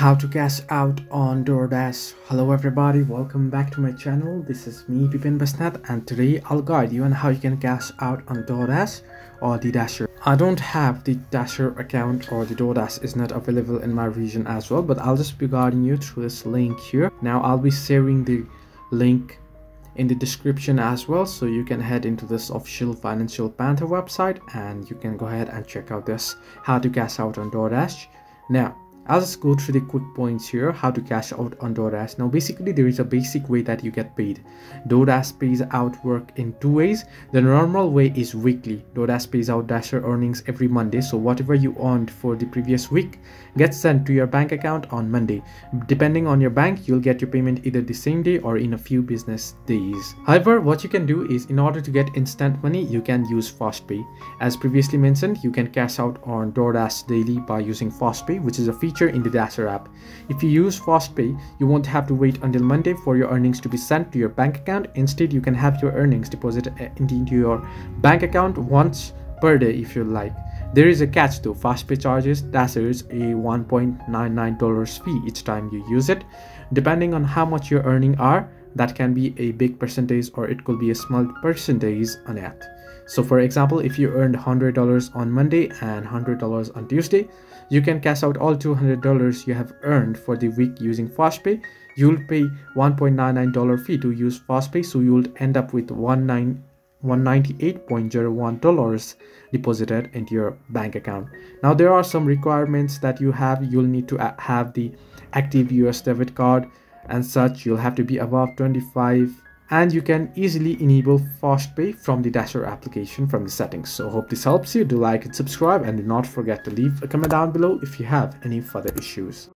How to cash out on DoorDash. Hello everybody, welcome back to my channel. This is me Bipin Basnat, and today I'll guide you on how you can cash out on DoorDash or the Dasher. I don't have the Dasher account, or the DoorDash is not available in my region as well, but I'll just be guiding you through this link here. Now I'll be sharing the link in the description as well, so you can head into this official Financial Panther website and you can go ahead and check out this how to cash out on DoorDash. Now I'll just go through the quick points here, how to cash out on DoorDash. Now basically there is a basic way that you get paid. DoorDash pays out work in two ways. The normal way is weekly. DoorDash pays out Dasher earnings every Monday, so whatever you earned for the previous week gets sent to your bank account on Monday. Depending on your bank, you'll get your payment either the same day or in a few business days. However, what you can do is, in order to get instant money, you can use FastPay. As previously mentioned, you can cash out on DoorDash daily by using FastPay, which is a feature in the Dasher app. If you use FastPay, you won't have to wait until Monday for your earnings to be sent to your bank account. Instead, you can have your earnings deposited into your bank account once per day if you like. There is a catch though. FastPay charges Dashers a $1.99 fee each time you use it. Depending on how much your earnings are, that can be a big percentage or it could be a small percentage on it. So for example, if you earned $100 on Monday and $100 on Tuesday, you can cash out all $200 you have earned for the week using FastPay. You'll pay $1.99 fee to use FastPay, so you'll end up with $198.01 deposited into your bank account. Now there are some requirements that you have. You'll need to have the active US debit card and such. You'll have to be above 25, and you can easily enable FastPay from the Dasher application from the settings. So hope this helps you. Do like and subscribe, and do not forget to leave a comment down below if you have any further issues.